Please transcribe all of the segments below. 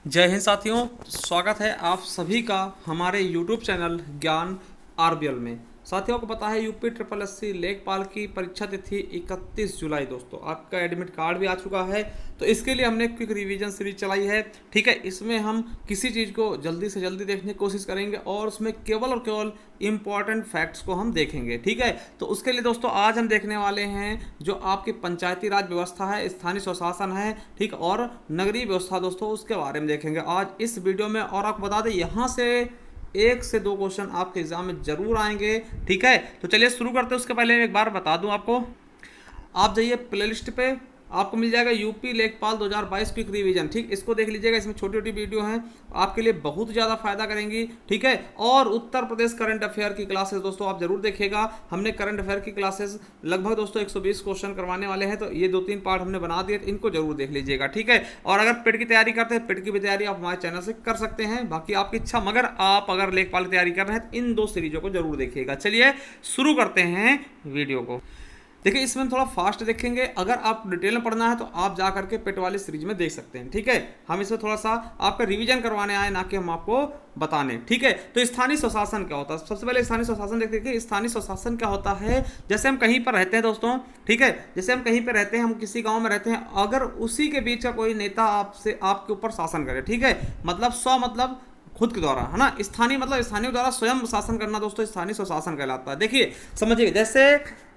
जय हिंद साथियों। स्वागत है आप सभी का हमारे YouTube चैनल ज्ञान आरबीएल में। साथियों को पता है यूपी ट्रिपल एससी लेखपाल की परीक्षा तिथि 31 जुलाई। दोस्तों आपका एडमिट कार्ड भी आ चुका है, तो इसके लिए हमने क्विक रिवीजन सीरीज चलाई है। ठीक है, इसमें हम किसी चीज़ को जल्दी से जल्दी देखने की कोशिश करेंगे और उसमें केवल और केवल इंपॉर्टेंट फैक्ट्स को हम देखेंगे। ठीक है, तो उसके लिए दोस्तों आज हम देखने वाले हैं जो आपकी पंचायती राज व्यवस्था है, स्थानीय स्वशासन है, ठीक, और नगरीय व्यवस्था दोस्तों, उसके बारे में देखेंगे आज इस वीडियो में। और आपको बता दें यहाँ से 1 से 2 क्वेश्चन आपके एग्जाम में जरूर आएंगे। ठीक है, तो चलिए शुरू करते हैं। उसके पहले एक बार बता दूं आपको, आप जाइए प्लेलिस्ट पे, आपको मिल जाएगा यूपी लेखपाल 2022 क्विक रिवीजन। ठीक, इसको देख लीजिएगा, इसमें छोटी छोटी वीडियो हैं, आपके लिए बहुत ज़्यादा फायदा करेंगी। ठीक है, और उत्तर प्रदेश करंट अफेयर की क्लासेस दोस्तों आप जरूर देखिएगा। हमने करंट अफेयर की क्लासेस लगभग दोस्तों 120 क्वेश्चन करवाने वाले हैं, तो ये 2-3 पार्ट हमने बना दिए, तो इनको जरूर देख लीजिएगा। ठीक है, और अगर पेट की तैयारी करते हैं, पेट की भी तैयारी आप हमारे चैनल से कर सकते हैं, बाकी आपकी इच्छा। मगर आप अगर लेखपाल की तैयारी कर रहे हैं तो इन 2 सीरीजों को जरूर देखिएगा। चलिए शुरू करते हैं वीडियो को। देखिए, इसमें थोड़ा फास्ट देखेंगे, अगर आप डिटेल में पढ़ना है तो आप जा करके पेट वाली सीरीज में देख सकते हैं। ठीक है, हम इसमें थोड़ा सा आपका रिवीजन करवाने आए, ना कि हम आपको बताने। ठीक है, तो स्थानीय स्वशासन क्या होता है? सबसे पहले स्थानीय स्वशासन देखते हैं कि स्थानीय स्वशासन क्या होता है। जैसे हम कहीं पर रहते हैं दोस्तों, ठीक है, जैसे हम कहीं पर रहते हैं, हम किसी गाँव में रहते हैं, अगर उसी के बीच का कोई नेता आपसे आपके ऊपर शासन करे, ठीक है, मतलब मतलब खुद के द्वारा, है ना। स्थानीय मतलब स्थानीय द्वारा स्वयं शासन करना दोस्तों स्थानीय स्वशासन कहलाता है। देखिए समझिए, जैसे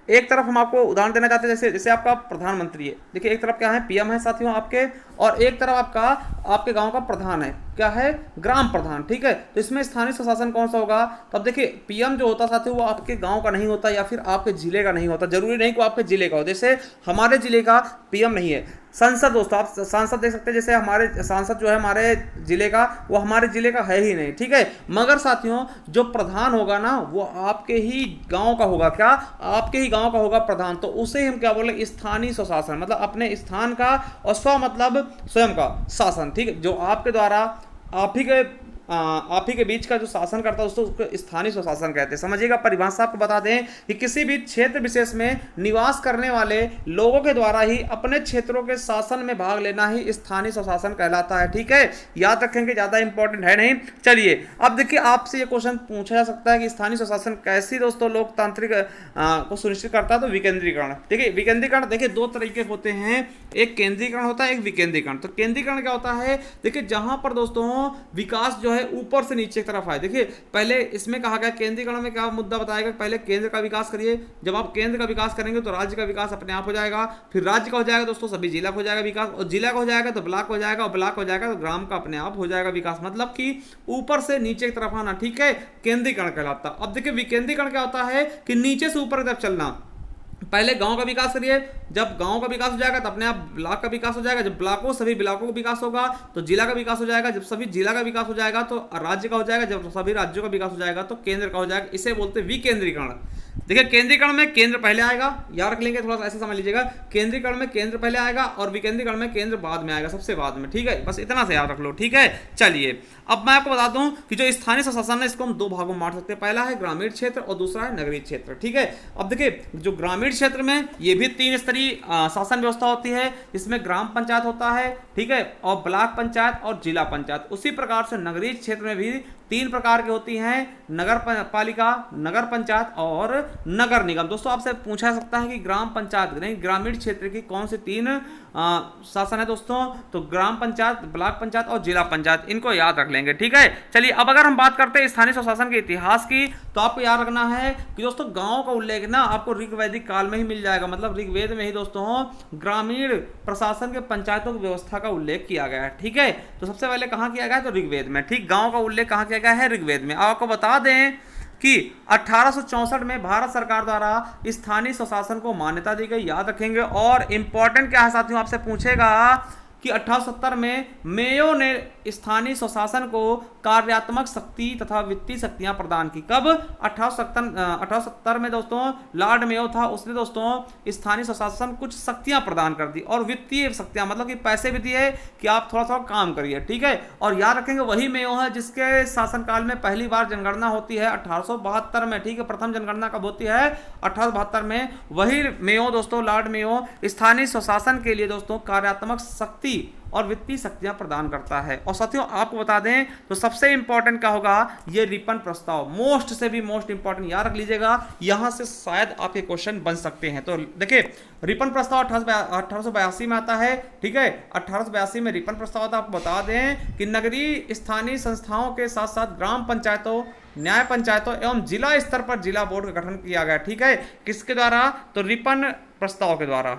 एक तरफ हम आपको उदाहरण देना चाहते हैं, जैसे जैसे आपका प्रधानमंत्री है। देखिए एक तरफ क्या है, पीएम है साथियों आपके, और एक तरफ आपका आपके गांव का प्रधान है, क्या है, ग्राम प्रधान। ठीक है, तो इसमें स्थानीय स्वशासन कौन सा होगा? तो अब देखिए पीएम जो होता साथियों वो आपके गांव का नहीं होता या फिर आपके जिले का नहीं होता, जरूरी नहीं कि आपके जिले का हो। जैसे हमारे जिले का पीएम नहीं है। संसद दोस्तों, आप सांसद देख सकते हैं, जैसे हमारे सांसद जो है हमारे जिले का, वो हमारे जिले का है ही नहीं। ठीक है, मगर साथियों जो प्रधान होगा ना वो आपके ही गांव का होगा। क्या? आपके ही गांव का होगा प्रधान, तो उसे हम क्या बोले, स्थानीय स्वशासन, मतलब अपने स्थान का, और स्व मतलब स्वयं का शासन। ठीक है, जो आपके द्वारा आप ही के बीच का जो शासन करता है उसको स्थानीय स्वशासन कहते हैं। समझिएगा, परिभाषा आपको बता दें कि किसी भी क्षेत्र विशेष में निवास करने वाले लोगों के द्वारा ही अपने क्षेत्रों के शासन में भाग लेना ही स्थानीय स्वशासन कहलाता है। ठीक है, याद रखेंगे, ज्यादा इंपॉर्टेंट है नहीं। चलिए अब देखिए, आपसे ये क्वेश्चन पूछा जा सकता है कि स्थानीय स्वशासन कैसी दोस्तों लोकतांत्रिक को सुनिश्चित करता है? तो विकेंद्रीकरण। देखिए विकेंद्रीकरण, देखिए 2 तरीके होते हैं, एक केंद्रीकरण होता है, एक विकेंद्रीकरण। तो केंद्रीकरण क्या होता है? देखिए जहां पर दोस्तों विकास जो है ऊपर से नीचे की तरफ आए। देखिए पहले इसमें कहा गया, केंद्रीकरण में क्या मुद्दा बताएगा, पहले केंद्र का विकास करिए। जब आप केंद्र का विकास करेंगे तो राज्य का विकास अपने आप हो जाएगा, फिर राज्य का हो जाएगा दोस्तों, सभी जिला का हो जाएगा विकास, और जिला का हो जाएगा तो ब्लॉक हो जाएगा, और ब्लॉक हो जाएगा तो ग्राम का अपने आप हो जाएगा विकास। मतलब कि ऊपर से नीचे की तरफ आना। ठीक है, केंद्रीकरण कहलाता। अब देखिए विकेंद्रीकरण क्या होता है कि नीचे से ऊपर की तरफ चलना। पहले गांव का विकास करिए, जब गांव का विकास हो जाएगा तो अपने आप ब्लॉक का विकास हो जाएगा, जब ब्लॉकों सभी ब्लॉकों का विकास होगा तो जिला का विकास हो जाएगा, जब सभी जिला का विकास हो जाएगा तो राज्य का हो जाएगा, जब सभी राज्यों का विकास हो जाएगा तो केंद्र का हो जाएगा। इसे बोलते हैं विकेंद्रीकरण। देखिए केंद्रीकरण में केंद्र पहले आएगा, याद रख लेंगे, थोड़ा सा ऐसे समझ लीजिएगा। केंद्रीकरण में केंद्र पहले आएगा और विकेंद्रीकरण में केंद्र बाद में आएगा, सबसे बाद में। ठीक है, बस इतना से याद रख लो। ठीक है, चलिए अब मैं आपको बता दूं कि जो स्थानीय स्वशासन है इसको हम 2 भागों में बांट सकते हैं। पहला है ग्रामीण क्षेत्र और दूसरा है नगरीय क्षेत्र। ठीक है, अब देखिए जो ग्रामीण क्षेत्र में ये भी 3 स्तरीय शासन व्यवस्था होती है, इसमें ग्राम पंचायत होता है, ठीक है, और ब्लॉक पंचायत और जिला पंचायत। उसी प्रकार से नगरीय क्षेत्र में भी 3 प्रकार की होती हैं, नगर पालिका, नगर पंचायत और नगर निगम। दोस्तों आपसे पूछा सकता है कि ग्राम पंचायत नहीं, ग्रामीण क्षेत्र की कौन से 3 शासन है दोस्तों? तो ग्राम पंचायत, ब्लॉक पंचायत और जिला पंचायत, इनको याद रख लेंगे। ठीक है, चलिए अब अगर हम बात करते हैं स्थानीय स्वशासन के इतिहास की, तो आपको याद रखना है कि दोस्तों गांव का उल्लेख ना आपको ऋग्वैदिक काल में ही मिल जाएगा। मतलब ऋग्वेद में ही दोस्तों ग्रामीण प्रशासन के पंचायतों की व्यवस्था का उल्लेख किया गया है। ठीक है, तो सबसे पहले कहां किया गया? तो ऋग्वेद में। ठीक, गांव का उल्लेख कहां किया गया है? ऋग्वेद में। आपको बता दें कि 1864 में भारत सरकार द्वारा स्थानीय स्वशासन को मान्यता दी गई, याद रखेंगे। और इंपॉर्टेंट क्या है साथियों, आपसे पूछेगा कि 1870 में मेयो ने स्थानीय स्वशासन को कार्यात्मक शक्ति तथा वित्तीय शक्तियां प्रदान की। कब? 1870 में दोस्तों लॉर्ड मेयो था, उसने दोस्तों स्थानीय स्वशासन कुछ शक्तियां प्रदान कर दी, और वित्तीय शक्तियां मतलब कि पैसे भी दिए कि आप थोड़ा थोड़ा काम करिए। ठीक है, और याद रखेंगे वही मेयो है जिसके शासनकाल में पहली बार जनगणना होती है 1872 में। ठीक है, प्रथम जनगणना कब होती है? 1872 में। वही मेयो दोस्तों, लॉर्ड मेयो स्थानीय स्वशासन के लिए दोस्तों कार्यात्मक शक्ति और वित्तीय शक्तियां प्रदान करता है। और साथियों आपको बता दें तो सबसे इंपॉर्टेंट क्या होगा, ये रिपन प्रस्ताव, मोस्ट से भी मोस्ट इंपॉर्टेंट याद रख लीजिएगा, यहां से शायद आपके क्वेश्चन बन सकते हैं। तो देखिए रिपन प्रस्ताव 1882 में आता है, ठीक है, 1882 में रिपन प्रस्ताव आता है। आपको बता दें कि नगरीय स्थानीय संस्थाओं के साथ साथ ग्राम पंचायतों, न्याय पंचायतों एवं जिला स्तर पर जिला बोर्ड का गठन किया गया, ठीक है, किसके द्वारा, तो रिपन प्रस्ताव के द्वारा।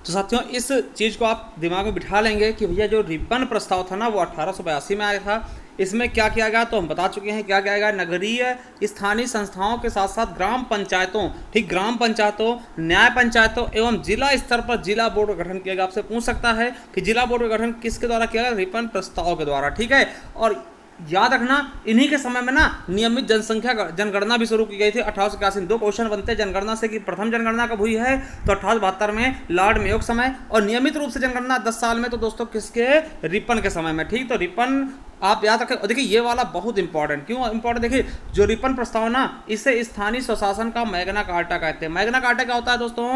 तो साथियों इस चीज़ को आप दिमाग में बिठा लेंगे कि भैया जो रिपन प्रस्ताव था ना वो 1882 में आया था। इसमें क्या किया गया तो हम बता चुके हैं क्या किया गया, नगरीय स्थानीय संस्थाओं के साथ साथ ग्राम पंचायतों, ठीक, ग्राम पंचायतों, न्याय पंचायतों एवं जिला स्तर पर जिला बोर्ड का गठन किया गया। आपसे पूछ सकता है कि जिला बोर्ड का गठन किसके द्वारा किया गया, रिपन प्रस्ताव के द्वारा, ठीक है। और याद रखना इन्हीं के समय में ना नियमित जनसंख्या जनगणना भी शुरू की गई थी 1881 में। 2 क्वेश्चन बनते हैं जनगणना से कि प्रथम जनगणना कब हुई है, तो 1872 में लॉर्ड मेयो के समय, और नियमित रूप से जनगणना 10 साल में तो दोस्तों किसके, रिपन के समय में, ठीक। तो रिपन आप याद रखें। और देखिए ये वाला बहुत इंपॉर्टेंट, क्यों इंपॉर्टेंट, देखिए जो रिपन प्रस्ताव ना इसे स्थानीय स्वशासन का मैग्ना कार्टा कहते हैं। मैग्ना कार्टा क्या होता है दोस्तों,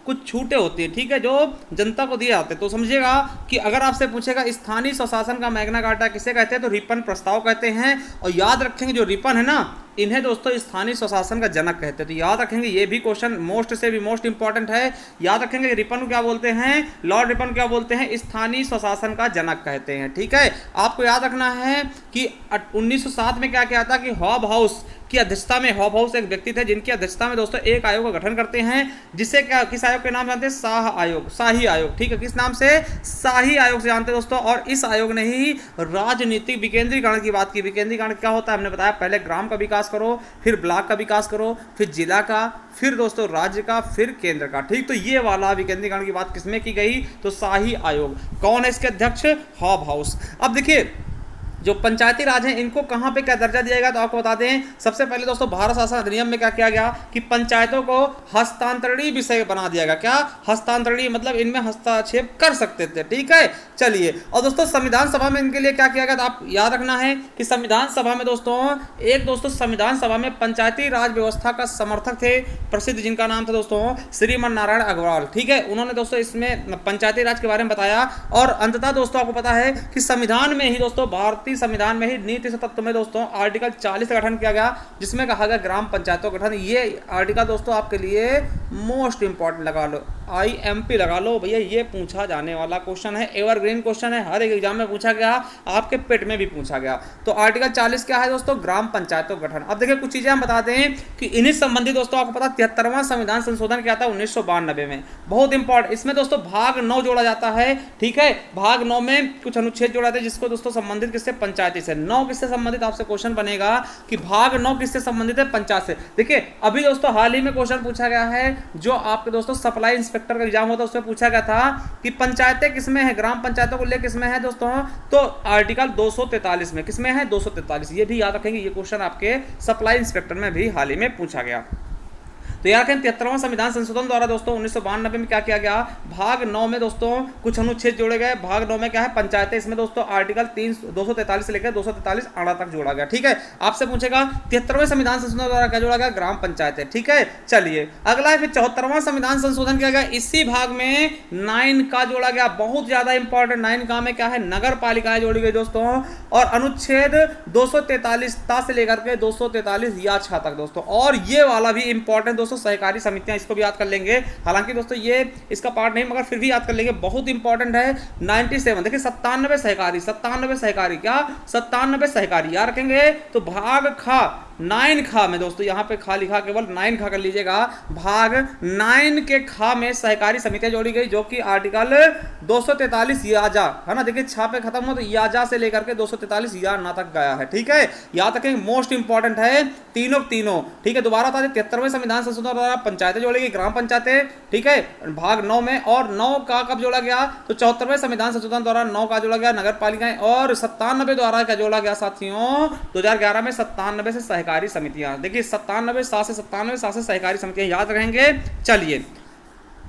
कुछ छूटें होती है, ठीक है, जो जनता को दिए जाते हैं। तो समझिएगा कि अगर आपसे पूछेगा स्थानीय स्वशासन का मैग्ना कार्टा किसे कहते हैं, तो रिपन प्रस्ताव कहते हैं। और याद रखेंगे जो रिपन है ना, इन्हें दोस्तों स्थानीय स्वशासन का जनक कहते हैं। तो याद रखेंगे ये भी क्वेश्चन मोस्ट से भी मोस्ट इंपॉर्टेंट है। याद रखेंगे रिपन को क्या बोलते हैं, लॉर्ड रिपन क्या बोलते हैं, स्थानीय स्वशासन का जनक कहते हैं, ठीक है। आपको याद रखना है कि 1907 में क्या किया था कि हॉब हाउस की अध्यक्षता में, हॉब हाउस एक व्यक्ति थे जिनकी अध्यक्षता में दोस्तों एक आयोग का गठन करते हैं, जिसे क्या, किस आयोग के नाम जानते हैं, शाह आयोग, शाही आयोग, ठीक है, किस नाम से, शाही आयोग से जानते हैं दोस्तों। और इस आयोग ने ही राजनीतिक विकेंद्रीकरण की बात की। विकेंद्रीकरण क्या होता है हमने बताया, पहले ग्राम का विकास करो, फिर ब्लॉक का विकास करो, फिर जिला का, फिर दोस्तों राज्य का, फिर केंद्र का, ठीक। तो ये वाला विकेंद्रीकरण की बात किसमें की गई, तो शाही आयोग। कौन है इसके अध्यक्ष, हॉब हाउस। अब देखिए जो पंचायती राज है इनको कहां पे क्या दर्जा दिया गया, तो आपको बता दें सबसे पहले दोस्तों भारत शासन अधिनियम में क्या किया गया कि पंचायतों को हस्तांतरणीय विषय बना दिया गया। क्या हस्तांतरणीय, मतलब इनमें हस्तक्षेप कर सकते थे, ठीक है। चलिए, और दोस्तों संविधान सभा में इनके लिए क्या किया गया, तो आप याद रखना है कि संविधान सभा में दोस्तों संविधान सभा में पंचायती राज व्यवस्था का समर्थक थे प्रसिद्ध, जिनका नाम था दोस्तों श्रीमन नारायण अग्रवाल, ठीक है। उन्होंने दोस्तों इसमें पंचायती राज के बारे में बताया। और अंततः दोस्तों आपको पता है कि संविधान में ही दोस्तों, भारतीय संविधान में ही नीति से तत्व में दोस्तों आर्टिकल 40 का गठन किया गया, जिसमें कहा गया ग्राम पंचायतों का गठन। ये आर्टिकल दोस्तों आपके लिए मोस्ट इंपॉर्टेंट लगा लो, IMP लगा लो भैया, ये पूछा जाने वाला क्वेश्चन है, एवरग्रीन क्वेश्चन है, हर एक एग्जाम में पूछा गया, आपके पेट में भी पूछा गया। तो आर्टिकल 40 क्या है दोस्तों, ग्राम पंचायतों का गठन। अब देखिए कुछ चीजें हम बता दें कि इन्हीं संबंधी दोस्तों आपको पता 73वां संविधान संशोधन क्या था 1992 में, बहुत इंपॉर्टेंट। इसमें दोस्तों भाग 9 जोड़ा जाता है, ठीक है। भाग 9 में कुछ अनुच्छेद जोड़ा जाता है जिसको दोस्तों संबंधित किससे, पंचायती से। 9 किससे संबंधित, आपसे क्वेश्चन बनेगा कि भाग 9 किससे संबंधित है, पंचायत से। देखिए अभी दोस्तों हाल ही में क्वेश्चन पूछा गया है, जो आपके दोस्तों सप्लाई इंस्पेक्टर का एग्जाम होता है उसमें पूछा गया था कि पंचायतें किसमें है, ग्राम पंचायतों को लेकर किसमें है दोस्तों, तो आर्टिकल 243 में, किसमें है, 243। ये भी याद रखेंगे, ये क्वेश्चन आपके सप्लाई इंस्पेक्टर में भी हाल ही में पूछा गया। तो याद रखें 73वां संविधान संशोधन द्वारा दोस्तों 1992 में क्या किया गया, भाग 9 में दोस्तों कुछ अनुच्छेद जोड़े गए। भाग 9 में क्या है, पंचायतें। इसमें दोस्तों आर्टिकल 243 से लेकर 243 आड़ा तक जोड़ा गया, ठीक है। आपसे पूछेगा 73वें संविधान संशोधन द्वारा क्या जोड़ा गया, ग्राम पंचायतें, ठीक है। चलिए अगला है फिर 74वां संविधान संशोधन किया गया, इसी भाग में 9 का जोड़ा गया, बहुत ज्यादा इंपॉर्टेंट। 9 का में क्या है, नगर पालिकाएं जोड़ी गई दोस्तों। और अनुच्छेद 243 से लेकर के 243 या 6 तक दोस्तों। और ये वाला भी इंपॉर्टेंट दोस्तों, सहकारी समितियां, इसको भी याद कर लेंगे। हालांकि दोस्तों ये इसका पार्ट नहीं, मगर फिर भी याद कर लेंगे, बहुत इंपॉर्टेंट है। 97 देखिए 97 सहकारी, 97 सहकारी, क्या 97 सहकारी याद रखेंगे। तो भाग खा 9 खा में दोस्तों, यहाँ पे खा लिखा, केवल 9 खा कर लीजिएगा। भाग 9 के खा में सहकारी समितियां जोड़ी गई, जो कि आर्टिकल 243 याजा है ना। देखिए छा पे खत्म हो तो याजा से लेकर के 243 या ना तक गया है, ठीक है। याद रखेंगे मोस्ट इंपॉर्टेंट है तीनों, ठीक है। दोबारा बता दें 73वें संविधान संशोधन द्वारा पंचायतें जोड़ी गई, ग्राम पंचायतें, ठीक है, भाग 9 में। और 9 का कब जोड़ा गया, तो 74वें संविधान संशोधन द्वारा 9 का जोड़ा गया, नगर पालिकाएं। और 97 द्वारा क्या जोड़ा गया साथियों, 2011 में 97 से सहकारी समितियां। देखिए 97 7 से 97 7 से सहकारी समितियां याद रहेंगे। चलिए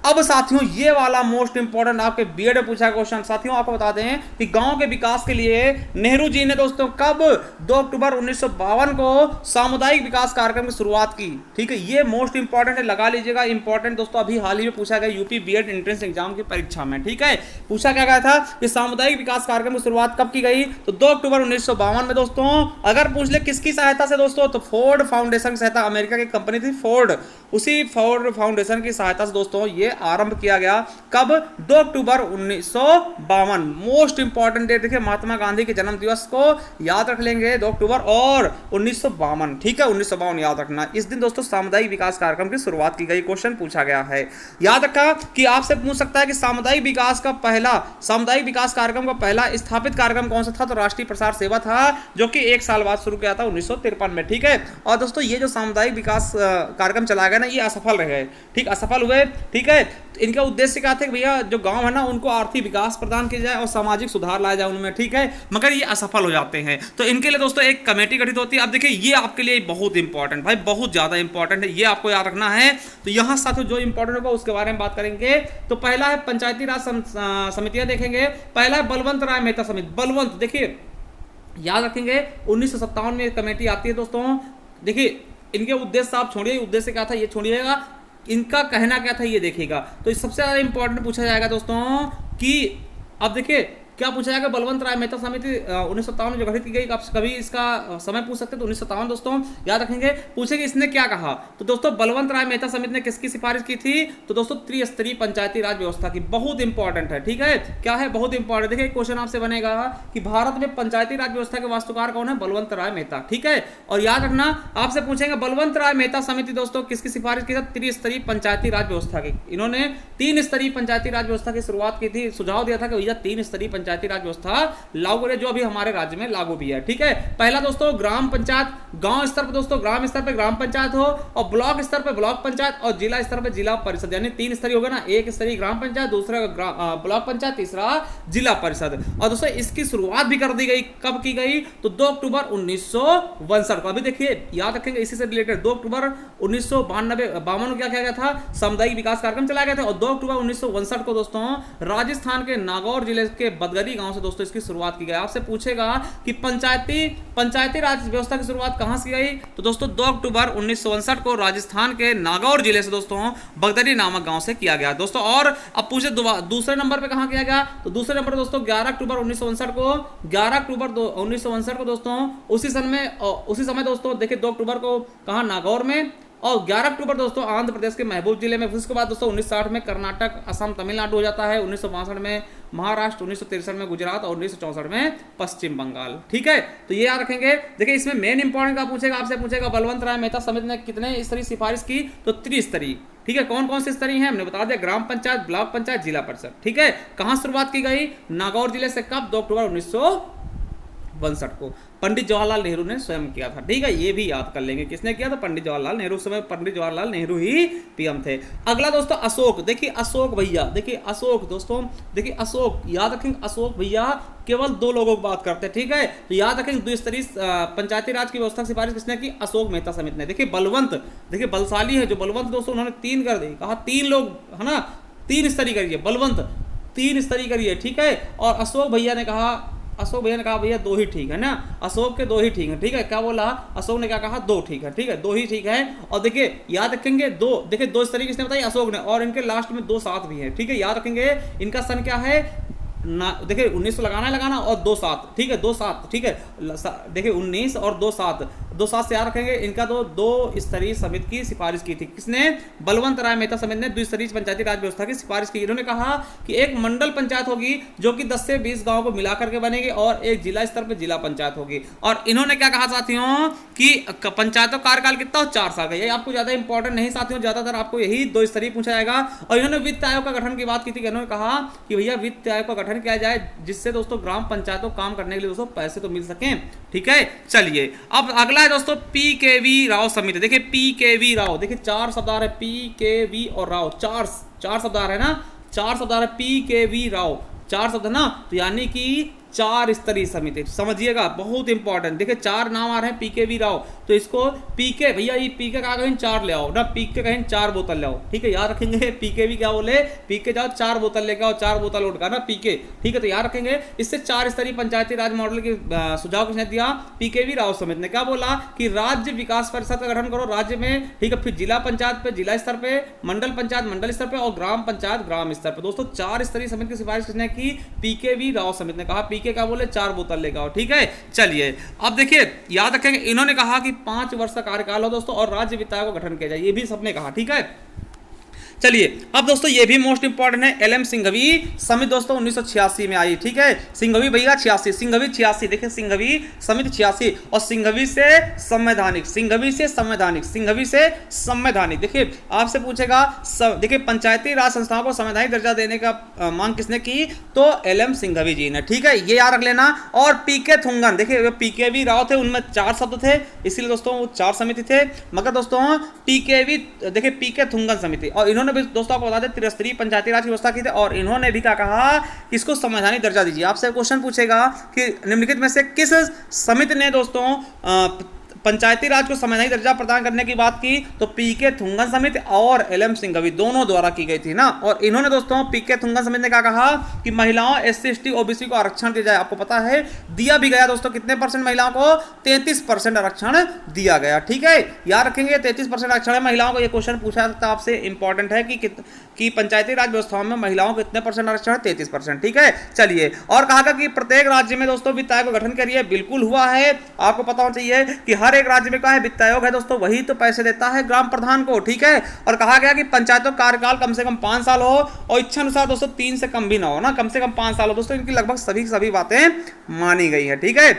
अब साथियों ये वाला मोस्ट इंपॉर्टेंट आपके बीएड में पूछा क्वेश्चन। साथियों आपको बता दें कि गांव के विकास के लिए नेहरू जी ने दोस्तों कब 2 अक्टूबर 1952 को सामुदायिक विकास कार्यक्रम की शुरुआत की। ठीक है, ये मोस्ट इंपॉर्टेंट है, लगा लीजिएगा। इंपॉर्टेंट दोस्तों अभी हाल ही में पूछा गया यूपी बीएड एंट्रेंस एग्जाम की परीक्षा में। ठीक है, पूछा क्या गया था कि सामुदायिक विकास कार्यक्रम की शुरुआत कब की गई, तो 2 अक्टूबर 1952 में दोस्तों। अगर पूछ ले किसकी सहायता से दोस्तों, तो फोर्ड फाउंडेशन की सहायता, अमेरिका की कंपनी थी फोर्ड, उसी फोर्ड फाउंडेशन की सहायता से दोस्तों ये आरंभ किया गया। कब, 2 अक्टूबर 1952। मोस्ट इंपॉर्टेंट डेट देखिए, महात्मा गांधी के जन्म दिवस को याद रख लेंगे 2 अक्टूबर और 1952। ठीक है, 1952 याद रखना। इस दिन दोस्तों सामुदायिक विकास कार्यक्रम की शुरुआत की गई, क्वेश्चन पूछा गया है। याद रखा कि आपसे पूछ सकता है कि सामुदायिक विकास कार्यक्रम का पहला स्थापित कार्यक्रम कौन सा था, तो राष्ट्रीय प्रसार सेवा था, जो कि 1 साल बाद शुरू किया था 1953 में। ठीक है, और दोस्तों ये जो सामुदायिक विकास कार्यक्रम चलाया गया ना, ये असफल रहे। ठीक, असफल हुए। ठीक है, इनका उद्देश्य क्या था कि भैया जो गांव है ना उनको आर्थिक विकास प्रदान किया जाए और सामाजिक सुधार लाया जाए उनमें। ठीक है, मगर ये असफल हो जाते हैं, तो इनके लिए दोस्तों एक कमेटी गठित होती है। अब देखिए ये आपके लिए बहुत इंपॉर्टेंट, भाई बहुत ज्यादा इंपॉर्टेंट है, ये आपको याद रखना है। तो यहां साथियों जो इंपॉर्टेंट होगा उसके बारे में बात करेंगे। तो पहला है पंचायती राज समितियां देखेंगे। पहला है बलवंत राय मेहता समिति। बलवंत देखिए याद रखेंगे 1957 में कमेटी आती है दोस्तों। देखिए इनके उद्देश्य आप छोड़िए, उद्देश्य क्या था ये छोड़िएगा, इनका कहना क्या था ये देखिएगा। तो सबसे ज्यादा इंपॉर्टेंट पूछा जाएगा दोस्तों कि अब देखिए क्या पूछा जाएगा, बलवंत राय मेहता समिति 1957 में जो गठित की गई, आप कभी इसका समय पूछ सकते हैं। तो 1957 दोस्तों याद रखेंगे। पूछेंगे इसने क्या कहा, तो दोस्तों बलवंत राय मेहता समिति ने किसकी सिफारिश की थी, तो दोस्तों त्रिस्तरीय पंचायती राज व्यवस्था की। बहुत इंपॉर्टेंट है। ठीक है, क्या है, बहुत इंपॉर्टेंट। देखिए क्वेश्चन आपसे बनेगा कि भारत में पंचायती राज व्यवस्था के वास्तुकार कौन है, बलवंत राय मेहता। ठीक है, और याद रखना आपसे पूछेंगे बलवंत राय मेहता समिति दोस्तों किसकी सिफारिश की थी, त्रिस्तरीय पंचायती राज व्यवस्था की। इन्होंने 3 स्तरीय पंचायती राज व्यवस्था की शुरुआत की थी, सुझाव दिया था कि भैया 3 स्तरीय पंचायती राज व्यवस्था लागू करें, जो अभी हमारे राज्य में लागू भी है। ठीक है, पहला दोस्तों ग्राम पंचायत, गांव स्तर पर दोस्तों ग्राम स्तर पर ग्राम पंचायत हो, और ब्लॉक स्तर पर ब्लॉक पंचायत, और जिला स्तर पर जिला परिषद, यानी 3 स्तरीय होगा ना, एक स्तरीय ग्राम पंचायत, दूसरा ब्लॉक पंचायत, तीसरा जिला परिषद। और दोस्तों इसकी शुरुआत भी कर दी गई, कब की गई, तो 2 अक्टूबर 1962 को। अभी देखिए याद रखेंगे इसी से रिलेटेड 2 अक्टूबर 1952 को क्या किया गया था, सामुदायिक विकास कार्यक्रम चलाया गया था। और 2 अक्टूबर 1962 को दोस्तों राजस्थान के नागौर जिले के बदगरी गांव से दोस्तों इसकी शुरुआत की गई। आपसे पूछेगा कि पंचायती राज व्यवस्था की शुरुआत कहां से की गई, तो दोस्तों 2 अक्टूबर 1962 को राजस्थान के नागौर जिले से दोस्तों बगदरी नामक गांव से किया गया दोस्तों। और अब पूछे दूसरे नंबर पे कहां किया गया, तो दूसरे नंबर दोस्तों 11 अक्टूबर 1962 को, 11 अक्टूबर 1962 को दोस्तों उसी समय दोस्तों देखिए 2 अक्टूबर को कहां, नागौर में, और 11 अक्टूबर दोस्तों आंध्र प्रदेश के महबूब जिले में। उसके बाद दोस्तों 1960 में कर्नाटक, असम, तमिलनाडु हो जाता है, 1962 में महाराष्ट्र, 1963 में गुजरात और 1964 में पश्चिम बंगाल। ठीक है, तो ये याद रखेंगे। देखिए इसमें मेन इंपॉर्टेंट का पूछेगा, आपसे पूछेगा बलवंत राय मेहता समिति ने कितने स्तरीय सिफारिश की, तो त्रिस्तरीय। ठीक है, कौन कौन से स्तरीय हैं हमने बता दिया, ग्राम पंचायत, ब्लॉक पंचायत, जिला परिषद। ठीक है, कहां शुरुआत की गई, नागौर जिले से, कब, 2 अक्टूबर 1962 को। पंडित जवाहरलाल नेहरू ने स्वयं किया था। ठीक है, ये भी याद कर लेंगे किसने किया, तो पंडित जवाहरलाल नेहरू। समय पंडित जवाहरलाल नेहरू ही पीएम थे। अगला दोस्तों अशोक। देखिए अशोक भैया, देखिए अशोक दोस्तों, देखिए अशोक याद रखेंगे, अशोक भैया केवल 2 लोगों की बात करते हैं। ठीक है, तो याद रखेंगे द्विस्तरीय पंचायती राज की व्यवस्था की सिफारिश किसने की, अशोक मेहता समिति ने। देखिए बलवंत, देखिए बलशाली है जो बलवंत दोस्तों, उन्होंने 3 कर दी, कहा 3 लोग है ना, 3 स्तरीय करिए, बलवंत 3 स्तरीय करिए। ठीक है, और अशोक भैया ने कहा भैया 2 ही ठीक है ना, अशोक के 2 ही ठीक है। ठीक है, क्या बोला अशोक ने, क्या कहा, 2 ठीक है। ठीक है, 2 ही ठीक है। और देखिए याद रखेंगे 2, देखिए 2 स्तरीय किसने बताई, अशोक ने, और इनके लास्ट में 2 7 भी है। ठीक है, याद रखेंगे इनका सन क्या है ना, देखिए 1900 लगाना और 2 7। ठीक है, 2 7। ठीक है, देखिए 19 और 2 7 से याद रखेंगे इनका तो 2 स्तरीय समिति की सिफारिश की थी। किसने, बलवंत राय मेहता समिति ने द्विस्तरीय पंचायती राज व्यवस्था की सिफारिश की। इन्होंने कहा कि एक मंडल पंचायत होगी जो कि 10 से 20 गांव को मिलाकर के बनेगी, और एक जिला स्तर पर जिला पंचायत होगी। और इन्होंने क्या कहा साथियों कि पंचायतों का कार्यकाल कितना हो, 4 साल का। ये आपको ज्यादा इंपॉर्टेंट नहीं साथियों, ज्यादातर आपको यही 2 स्तरीय पूछा जाएगा। और इन्होंने वित्त आयोग का गठन की बात की थी, इन्होंने कहा कि भैया वित्त आयोग का गठन किया जाए, जिससे दोस्तों ग्राम पंचायतों काम करने के लिए दोस्तों पैसे तो मिल सकें। ठीक है, चलिए अब अगला है दोस्तों PKV राव समिति। देखिए PKV राव, देखिए 4 शब्द आ रहे हैं, PKV और राव, 4 शब्द आ रहे हैं ना, 4 शब्द आ रहे हैं, PKV राव 4 शब्द है ना, तो यानी कि चार स्तरीय समिति, समझिएगा बहुत इंपॉर्टेंट। देखिए 4 नाम आ रहे हैं, पीके वी राव, तो इसको पीके भैया ये पीके का कहीं 4 ले आओ ना, पीके कहीं 4 बोतल ले आओ, ठीक है याद रखेंगे। पीके भी क्या बोले, पीके जाओ 4 बोतल लेके आओ, 4 बोतल उठ का ना पीके, ठीक है तो याद रखेंगे। इससे 4 स्तरीय पंचायती राज मॉडल की सुझाव किसने दिया, पीके वी राव समिति ने। क्या बोला कि राज्य विकास परिषद का गठन करो राज्य में, ठीक है, फिर जिला पंचायत पे जिला स्तर पे, मंडल पंचायत मंडल स्तर पे और ग्राम पंचायत ग्राम स्तर पे। दोस्तों 4 स्तरीय समिति की सिफारिश किसने की, पीके वी राव समिति ने। कहा पीके क्या बोले, 4 बोतल लेकर आओ, ठीक है। चलिए अब देखिए याद रखेंगे, इन्होंने कहा कि 5 वर्ष का कार्यकाल हो दोस्तों और राज्य वित्त आयोग का गठन किया जाए, ये भी सबने कहा, ठीक है। चलिए अब दोस्तों ये भी मोस्ट इंपॉर्टेंट है, एलएम सिंघवी समिति दोस्तों 1986 में आई, ठीक है। सिंघवी भैया 86, सिंघवी 86, देखिए सिंघवी समिति 86 और सिंघवी से संवैधानिक, सिंघवी से संवैधानिक, सिंघवी से संवैधानिक। देखिए आपसे पूछेगा देखिए पंचायती राज संस्थाओं को संवैधानिक दर्जा देने का मांग किसने की, तो एलएम सिंघवी जी ने, ठीक है, ये याद रख लेना। और पीके थुंगन, देखिए पीके वी राव थे, उनमें 4 शब्द थे, इसीलिए दोस्तों वो 4 समिति थे, मगर दोस्तों पीके वी देखिए पीके थुंगन समिति, और इन्होंने भी दोस्तों आपको बता दें त्रिस्तरीय पंचायती राज की व्यवस्था की थी, और इन्होंने भी क्या कहा कि इसको संवैधानिक दर्जा दीजिए। आपसे क्वेश्चन पूछेगा कि निम्नलिखित में से किस समिति ने दोस्तों पंचायती राज को संवैधानिक दर्जा प्रदान करने की बात की, तो पीके थुंगन समिति और एलएम सिंघवी दोनों द्वारा की गई थी ना। और इन्होंने दोस्तों पीके थुंगन समिति ने क्या कहा कि महिलाओं एससी एसटी ओबीसी को आरक्षण दिया जाए। आपको पता है दिया भी गया दोस्तों, कितने % महिलाओं को, 33% आरक्षण दिया गया, ठीक है याद रखेंगे। 33% आरक्षण है महिलाओं को, ये क्वेश्चन पूछा सकता है आपसे, इंपॉर्टेंट है कि पंचायती राज व्यवस्थाओं में महिलाओं को कितने % आरक्षण है, 33%, ठीक है। चलिए और कहा कि प्रत्येक राज्य में दोस्तों वित्त आयोग का गठन करिए, बिल्कुल हुआ है। आपको पता होना चाहिए कि हर एक राज्य में क्या है, वित्त आयोग है दोस्तों, वही तो पैसे देता है ग्राम प्रधान को, ठीक है। और कहा गया कि पंचायतों का कार्यकाल कम से कम 5 साल हो और इच्छा अनुसार दोस्तों 3 से कम भी ना हो ना, कम से कम 5 साल हो दोस्तों। इनकी लगभग सभी बातें मानी गई है, ठीक है।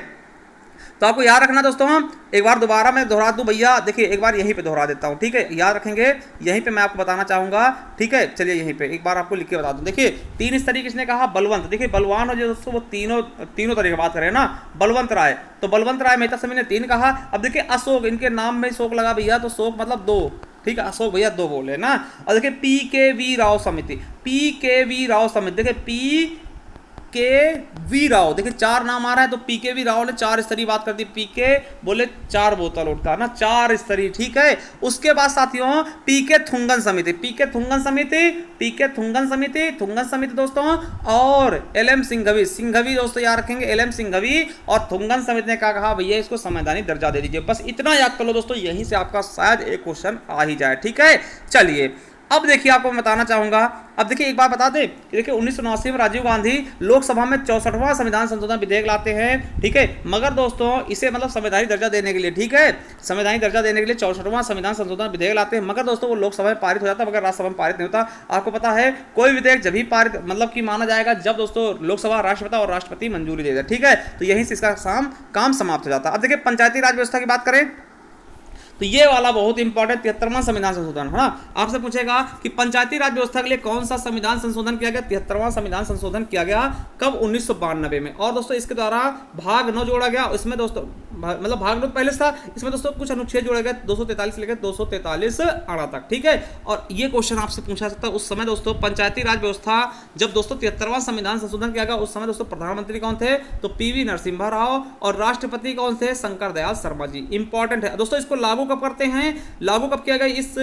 तो आपको याद रखना दोस्तों, एक बार दोबारा मैं दोहरा दूं भैया, देखिए एक बार यहीं पे दोहरा देता हूं, ठीक है, याद रखेंगे, यहीं पे मैं आपको बताना चाहूंगा, ठीक है। चलिए यहीं पे एक बार आपको लिख के बता दूं। देखिए 3 स्तरीय किसने कहा, बलवंत, देखिए बलवान हो जो दोस्तों वो तीनों तरह की बात करें ना, बलवंत राय, तो बलवंत राय मेहता समिति ने 3 कहा। अब देखिए अशोक, इनके नाम में शोक लगा भैया, तो शोक मतलब 2, ठीक है, अशोक भैया 2 बोले ना। और देखिए पीके वी राव समिति, पीके वी राव समिति, देखिए पी के वी राव, देखिए 4 नाम आ रहा है, तो पीके वी राव ने 4 स्तरीय बात कर दी, पीके बोले 4 बोतल उठता ना, 4 स्तरीय, ठीक है। उसके बाद साथियों पीके थुंगन समिति, पीके थुंगन समिति, पीके थुंगन समिति, थुंगन समिति दोस्तों, और एलएम सिंघवी, सिंघवी दोस्तों याद रखेंगे, एलएम सिंघवी और थुंगन समिति ने क्या कहा, भैया इसको संवैधानिक दर्जा दे दीजिए। बस इतना याद कर लो दोस्तों, यहीं से आपका शायद एक क्वेश्चन आ ही जाए, ठीक है। चलिए अब देखिए आपको मैं बताना चाहूंगा, अब देखिए एक बात बता दें, देखिए 1979 में राजीव गांधी लोकसभा में 64वां संविधान संशोधन विधेयक लाते हैं, ठीक है, मगर दोस्तों इसे मतलब संवैधानिक दर्जा देने के लिए, ठीक है, संवैधानिक दर्जा देने के लिए 64वां संविधान संशोधन विधेयक लाते हैं, मगर दोस्तों वो लोकसभा में पारित हो जाता है, मगर राज्यसभा में पारित नहीं होता। आपको पता है कोई विधेयक जब भी पारित मतलब कि माना जाएगा जब दोस्तों लोकसभा राष्ट्रपिता और राष्ट्रपति मंजूरी दे दे, ठीक है, तो यहीं से इसका काम समाप्त हो जाता है। अब देखिए पंचायती राज व्यवस्था की बात करें तो ये वाला बहुत इंपॉर्टेंट 73वां संविधान संशोधन है ना। आपसे पूछेगा कि पंचायती राज व्यवस्था के लिए कौन सा संविधान संशोधन किया गया, 73वां संविधान संशोधन किया गया, कब, 1992 में। और दोस्तों इसके द्वारा भाग 9 जोड़ा गया, इसमें दोस्तों मतलब भाग 9 पहले था, इसमें दोस्तों कुछ अनुच्छेद जोड़े गए 243 से लेकर 243 आड़ा तक, ठीक है। और ये क्वेश्चन आपसे पूछा सकता है, उस समय दोस्तों पंचायती राज व्यवस्था जब दोस्तों 73वां संविधान संशोधन किया गया, उस समय दोस्तों प्रधानमंत्री कौन थे, तो पीवी नरसिम्हा राव, और राष्ट्रपति कौन थे, शंकर दयाल शर्मा जी। इंपॉर्टेंट है दोस्तों, इसको लागू कब करते हैं, लागू कब किया गया इस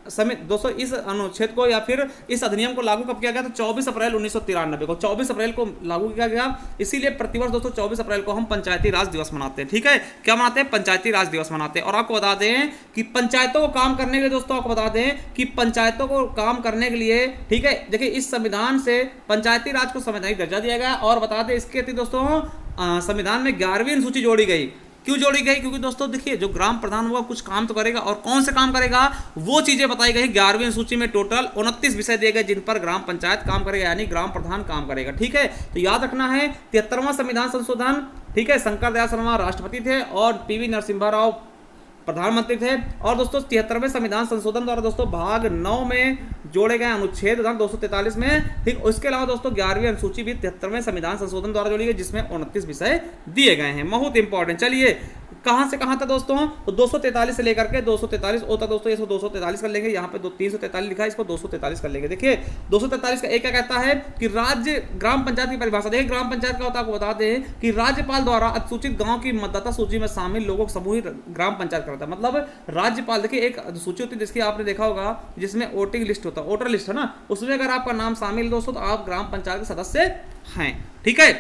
समय दोस्तों, इस अनुच्छेद को या फिर इस अधिनियम को लागू कब किया गया, तो 24 अप्रैल 1993 को, 24 अप्रैल को लागू किया गया। इसीलिए प्रतिवर्ष दोस्तों 24 अप्रैल को हम पंचायती राज दिवस मनाते हैं, ठीक है, क्या मनाते हैं, पंचायती राज दिवस मनाते हैं। और आपको बता दें कि पंचायतों को काम करने के लिए दोस्तों, आपको बता दें कि पंचायतों को काम करने के लिए, ठीक है, देखिए इस संविधान से पंचायती राज को संवैधानिक दर्जा दिया गया। और बता दें इसके दोस्तों संविधान में 11वीं अनुसूची जोड़ी गई। क्यों जोड़ी गई, क्योंकि दोस्तों देखिए जो ग्राम प्रधान होगा कुछ काम तो करेगा, और कौन से काम करेगा वो चीजें बताई गई। 11वीं सूची में टोटल 29 विषय दिए गए जिन पर ग्राम पंचायत काम करेगा, यानी ग्राम प्रधान काम करेगा, ठीक है। तो याद रखना है 73वां संविधान संशोधन, ठीक है, शंकर दयाल शर्मा राष्ट्रपति थे और पीवी नरसिम्हा राव प्रधानमंत्री थे। और दोस्तों 73वें संविधान संशोधन द्वारा दोस्तों भाग 9 में जोड़े गए अनुच्छेद 243 में, ठीक। उसके अलावा दोस्तों 11वीं अनुसूची भी 73वें संविधान संशोधन द्वारा जोड़ी गई, जिसमें 29 विषय दिए गए हैं, बहुत इंपॉर्टेंट। चलिए कहां से कहां तक दोस्तों, तो 243 से लेकर के 243 ओ तक दोस्तों, ये 243 कर लेंगे, यहाँ पे 343 लिखा है, इसको 243 कर लेंगे। देखिए 243 का एक क्या कहता है कि राज्य ग्राम पंचायत की परिभाषा। देखिए ग्राम पंचायत का होता है, आपको बताते हैं कि राज्यपाल द्वारा अनुसूचित गांव की मतदाता सूची में शामिल लोगों को समूह ग्राम पंचायत करता है। मतलब राज्यपाल, देखिए एक सूची होती है जिसकी आपने देखा होगा जिसमें वोटिंग लिस्ट होता है, वोटर लिस्ट है ना, उसमें अगर आपका नाम शामिल दोस्तों तो आप ग्राम पंचायत के सदस्य हैं। ठीक है,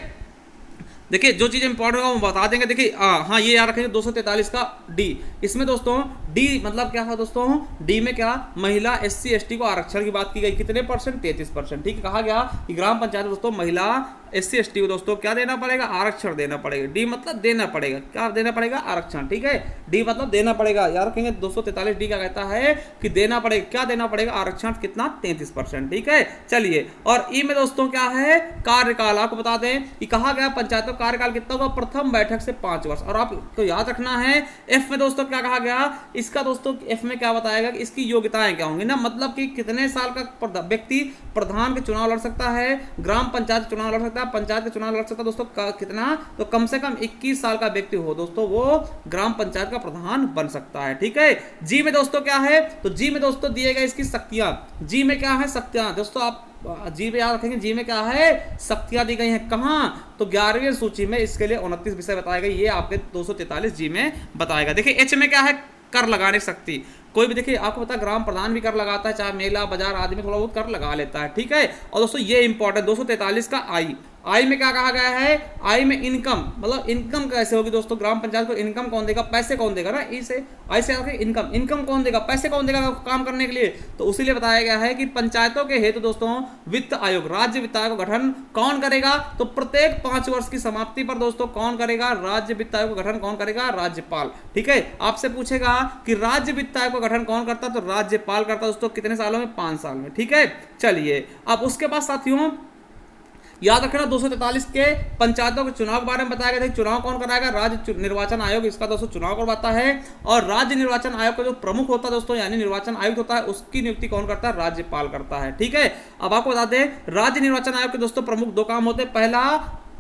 देखिए जो चीज इंपॉर्टेंट होगा वो बता देंगे। देखिए हाँ ये याद रखेंगे 243 का डी, इसमें दोस्तों डी मतलब क्या है दोस्तों, डी में क्या महिला SC ST को आरक्षण की बात की गई, कितने परसेंट, 33%। ठीक है, कहा गया कि ग्राम पंचायत दोस्तों महिला SC ST को दोस्तों क्या देना पड़ेगा, आरक्षण देना पड़ेगा। डी मतलब देना पड़ेगा, क्या देना पड़ेगा, आरक्षण। ठीक है, डी मतलब देना पड़ेगा, याद रखेंगे 243 डी क्या कहता है कि देना पड़ेगा, क्या देना पड़ेगा, आरक्षण, कितना, 33%। ठीक है, चलिए और ई में दोस्तों क्या है, कार्यकाल। आपको बता दें कि कहा गया पंचायतों कार्यकाल कितना होगा, प्रथम बैठक से 5 वर्ष। और आपको याद रखना है एफ में दोस्तों क्या कहा गया, इसका दोस्तों एफ में क्या बताएगा कि इसकी योग्यताएं क्या होंगी ना, मतलब कि कितने साल का व्यक्ति प्रधान के चुनाव लड़ सकता है, ग्राम पंचायत चुनाव लड़ सकता है, पंचायत के चुनाव लड़ सकता है दोस्तों कितना, तो कम से कम 21 साल का व्यक्ति हो दोस्तों वो ग्राम पंचायत का प्रधान बन सकता है। ठीक है, जी में दोस्तों क्या है, तो जी में दोस्तों दिए गए इसकी शक्तियां, जी में क्या है, शक्तियां दोस्तों, आप जी में याद रखेंगे, जी में क्या है, शक्तियां दी गई हैं। कहां, तो 11वीं सूची में इसके लिए 29 विषय बताए गए, ये आपके 243 जी में बताएगा। देखिए एच में क्या है, कर लगाने शक्ति। कोई भी देखिए आपको पता है ग्राम प्रधान भी कर लगाता है, चाहे मेला बाजार आदि में थोड़ा बहुत कर लगा लेता है। ठीक है, और दोस्तों ये इंपॉर्टेंट 243 का आई, आई में क्या कहा गया है, आई में इनकम, मतलब इनकम कैसे होगी दोस्तों, ग्राम पंचायत को इनकम कौन देगा, पैसे कौन देगा ना, इसे आई से आके इनकम, इनकम कौन देगा, पैसे कौन देगा काम करने के लिए, तो उसीलिए बताया गया है कि पंचायतों के हेतु दोस्तों वित्त आयोग, राज्य वित्त आयोग का गठन कौन करेगा, तो प्रत्येक 5 वर्ष की समाप्ति पर दोस्तों कौन करेगा, राज्य वित्त आयोग का गठन कौन करेगा, राज्यपाल। ठीक है, आपसे पूछेगा कि राज्य वित्त आयोग का गठन कौन करता, तो राज्यपाल करता दोस्तों, कितने सालों में, 5 साल में। ठीक है, चलिए अब उसके बाद साथियों याद रखना 243 के पंचायतों के चुनाव के बारे में बताया गया था, चुनाव कौन कराएगा, राज्य निर्वाचन आयोग इसका दोस्तों चुनाव करवाता है। और राज्य निर्वाचन आयोग का जो प्रमुख होता है दोस्तों, यानी निर्वाचन आयुक्त होता है, उसकी नियुक्ति कौन करता है, राज्यपाल करता है। ठीक है, अब आपको बता दें राज्य निर्वाचन आयोग के दोस्तों प्रमुख 2 काम होते हैं, पहला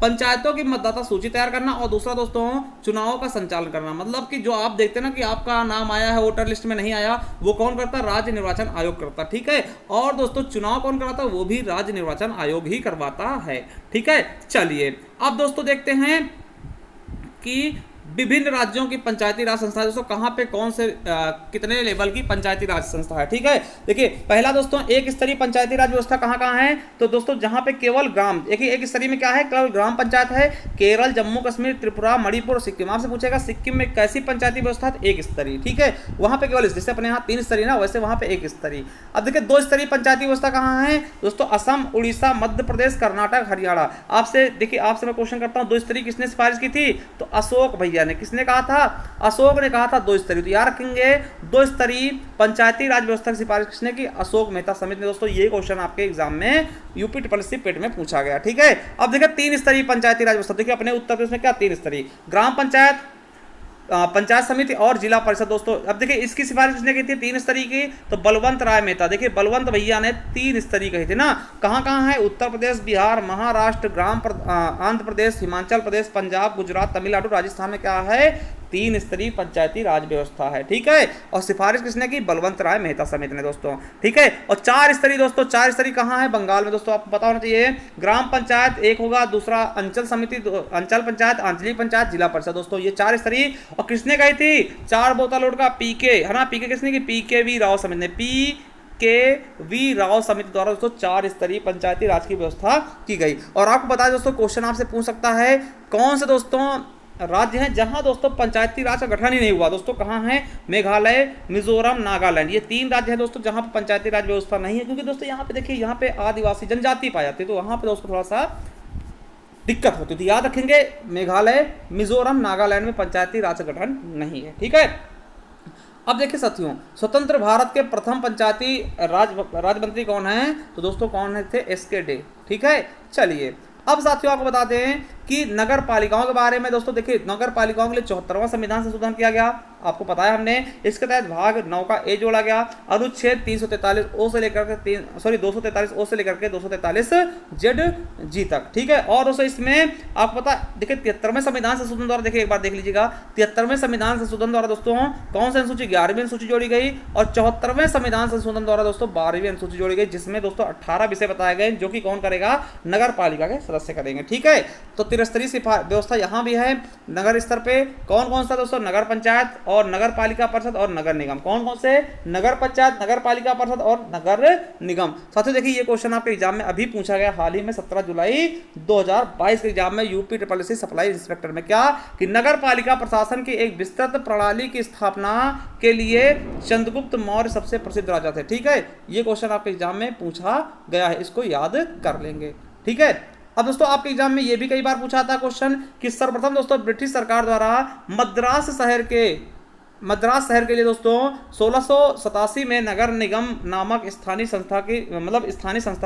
पंचायतों की मतदाता सूची तैयार करना और दूसरा दोस्तों चुनावों का संचालन करना। मतलब कि जो आप देखते हैं ना कि आपका नाम आया है वोटर लिस्ट में नहीं आया, वो कौन करता है, राज्य निर्वाचन आयोग करता। ठीक है, और दोस्तों चुनाव कौन कराता है, वो भी राज्य निर्वाचन आयोग ही करवाता है। ठीक है, चलिए अब दोस्तों देखते हैं कि विभिन्न राज्यों की पंचायती राज संस्था दोस्तों कहां पे कौन से कितने लेवल की पंचायती राज संस्था है। ठीक है, देखिए पहला दोस्तों एक स्तरीय पंचायती राज व्यवस्था कहां कहां है, तो दोस्तों जहां पे केवल ग्राम, देखिए एक स्तरीय में क्या है, केवल ग्राम पंचायत है, केरल, जम्मू कश्मीर, त्रिपुरा, मणिपुर और सिक्किम। आपसे पूछेगा सिक्किम में कैसी पंचायती व्यवस्था है, 1 स्तरीय। ठीक है, वहां पे केवल, जैसे अपने यहाँ 3 स्तरीय ना, वैसे वहां पे 1 स्तरीय। अब देखिए 2 स्तरीय पंचायती व्यवस्था कहां है दोस्तों, असम, उड़ीसा, मध्य प्रदेश, कर्नाटक, हरियाणा। आपसे देखिए, आपसे मैं क्वेश्चन करता हूं 2 स्तरीय किसने सिफारिश की थी, तो अशोक भैया ने, किसने कहा था, अशोक ने कहा था 2 स्तरीय। तो याद रखेंगे 2 स्तरीय पंचायती राज व्यवस्था की सिफारिश किसने की, अशोक मेहता समिति ने। दोस्तों ये क्वेश्चन आपके एग्जाम में यूपी ट्रिपल पेट में पूछा गया। ठीक है, अब देखिए 3 स्तरीय पंचायती राज व्यवस्था, देखिए अपने उत्तर प्रदेश में क्या 3 स्तरीय, ग्राम पंचायत, पंचायत समिति और जिला परिषद। दोस्तों अब देखिए इसकी सिफारिश किसने की थी, 3 स्तरीय की, तो बलवंत राय मेहता। देखिए बलवंत भैया ने 3 स्तरीय कही थी ना, कहां कहां है, उत्तर प्रदेश, बिहार, महाराष्ट्र, आंध्र प्रदेश, हिमाचल प्रदेश, पंजाब, गुजरात, तमिलनाडु, राजस्थान में क्या है, 3 स्तरीय पंचायती राज व्यवस्था है। ठीक है, और सिफारिश किसने की, बलवंत राय मेहता समिति ने दोस्तों। ठीक है, और 4 स्तरीय दोस्तों, 4 स्तरीय कहां है, बंगाल में। दोस्तों आपको पता होना चाहिए, ग्राम पंचायत एक होगा, दूसरा अंचल समिति, अंचल पंचायत, आंचलिक पंचायत, जिला परिषद। दोस्तों ये 4 स्तरीय, और किसने कही थी, 4 बोतल लोड का पीके है ना, पीके किसने की, PKV राव समिति ने, PKV राव समिति द्वारा दोस्तों 4 स्तरीय पंचायती राज की व्यवस्था की गई। और आपको बता दें दोस्तों, क्वेश्चन आपसे पूछ सकता है कौन से दोस्तों राज्य हैं जहां दोस्तों पंचायती राज का गठन ही नहीं हुआ। दोस्तों कहां है, मेघालय, मिजोरम, नागालैंड, ये 3 राज्य हैं दोस्तों जहां पर पंचायती राज व्यवस्था नहीं है, क्योंकि दोस्तों यहाँ पे देखिए, यहाँ पे आदिवासी जनजाति पाई जाती है, तो वहां पे दोस्तों थोड़ा सा दिक्कत होती थी। याद रखेंगे मेघालय, मिजोरम, नागालैंड में पंचायती राज का गठन नहीं है। ठीक है, अब देखिए साथियों, स्वतंत्र भारत के प्रथम पंचायती राज मंत्री कौन है, तो दोस्तों कौन है थे, SK डे। ठीक है, चलिए अब साथियों आपको बता दें कि नगर पालिकाओं के बारे में दोस्तों देखिए, नगर पालिकाओं के लिए 74वां संविधान संशोधन किया गया, आपको पता है हमने। इसके तहत भाग 9 का ए जोड़ा गया, अनुच्छेद 343 ओ से लेकर के 243 ओ से लेकर के 243 जेड जी तक, ठीक है। और दोस्तों इसमें आपको पता देखिए 73वें संविधान संशोधन द्वारा, देखिए एक बार देख लीजिएगा, 73वें संविधान संशोधन द्वारा दोस्तों कौन सी अनुसूची 11वीं अनुसूची जोड़ी गई, और 74वें संविधान संशोधन द्वारा दोस्तों 12वीं अनुसूची जोड़ी गई, जिसमें दोस्तों 18 विषय बताए गए जो कि कौन करेगा, नगर पालिका के सदस्य करेंगे, ठीक है। तो त्रिस्तरीय व्यवस्था यहाँ भी है नगर स्तर पे। कौन कौन सा दोस्तों, नगर पंचायत और नगर पालिका परिषद और नगर निगम। कौन कौन से, नगर पंचायत, नगर पालिका परिषद और नगर निगम। साथियों देखिए ये क्वेश्चन आपके एग्जाम में अभी पूछा गया हाल ही में 17 जुलाई 2022 के एग्जाम में यूपी ट्रिपल सप्लाई इंस्पेक्टर में, क्या कि नगर पालिका प्रशासन की एक विस्तृत प्रणाली की स्थापना के लिए चंद्रगुप्त मौर्य सबसे प्रसिद्ध राजा थे, ठीक है। ये क्वेश्चन आपके एग्जाम में पूछा गया है, इसको याद कर लेंगे, ठीक है। अब दोस्तों आपके एग्जाम में ये भी कई बार पूछा था क्वेश्चन कि सर्वप्रथम दोस्तों ब्रिटिश सरकार द्वारा मद्रास शहर के लिए दोस्तों 1687 में नगर निगम नामक स्थानीय संस्था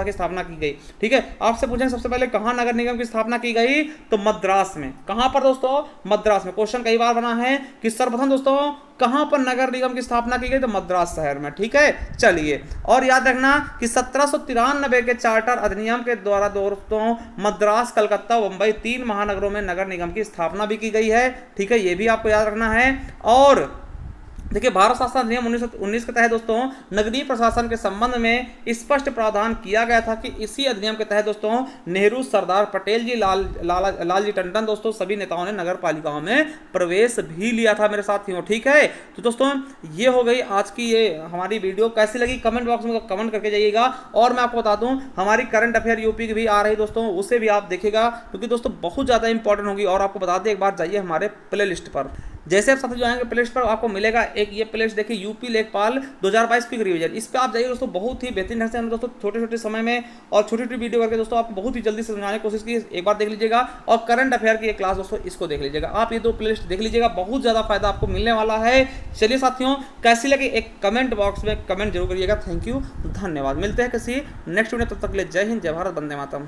की स्थापना की गई, ठीक है। आपसे पूछें सबसे पहले कहाँ नगर निगम की स्थापना की गई, तो मद्रास में। कहाँ पर दोस्तों, मद्रास में। क्वेश्चन कई बार बना है कि सर्वप्रथम दोस्तों कहाँ पर नगर निगम की स्थापना की गई, तो मद्रास शहर में, ठीक है। चलिए, और याद रखना कि 1793 के चार्टर अधिनियम के द्वारा दोस्तों मद्रास, कलकत्ता, मुंबई 3 महानगरों में नगर निगम की स्थापना भी की गई है, ठीक है। ये भी आपको याद रखना है। और देखिए भारत शासन अधिनियम 1919 के तहत दोस्तों नगरीय प्रशासन के संबंध में स्पष्ट प्रावधान किया गया था कि इसी अधिनियम के तहत दोस्तों नेहरू, सरदार पटेल जी, लालजी टंडन दोस्तों सभी नेताओं ने नगर पालिकाओं में प्रवेश भी लिया था मेरे साथियों, ठीक है। तो दोस्तों ये हो गई आज की ये हमारी वीडियो। कैसी लगी कमेंट बॉक्स में कमेंट करके जाइएगा। और मैं आपको बता दूं हमारी करंट अफेयर यूपी की भी आ रही दोस्तों, उसे भी आप देखिएगा क्योंकि दोस्तों बहुत ज़्यादा इंपॉर्टेंट होगी। और आपको बता दें एक बार जाइए हमारे प्ले लिस्ट पर, जैसे आप साथी जो आएंगे प्ले लिस्ट पर आपको मिलेगा एक ये प्ले लिस्ट देखिए यूपी लेखपाल 2022 क्विक रिवीजन। इस पे आप जाइए दोस्तों, बहुत ही बेहतरीन ढंग से हमने दोस्तों छोटे समय में और छोटी वीडियो करके दोस्तों आपको बहुत ही जल्दी से समझाने की कोशिश की, एक बार देख लीजिएगा। और करंट अफेयर की एक क्लास दोस्तों इसको देख लीजिएगा, आप ये 2 प्ले लिस्ट देख लीजिएगा, बहुत ज़्यादा फायदा आपको मिलने वाला है। चलिए साथियों कैसी लगी एक कमेंट बॉक्स में कमेंट जरूर करिएगा। थैंक यू, धन्यवाद। मिलते हैं किसी नेक्स्ट वीडियो, तब तक के लिए जय हिंद, जय भारत, वंदे मातरम।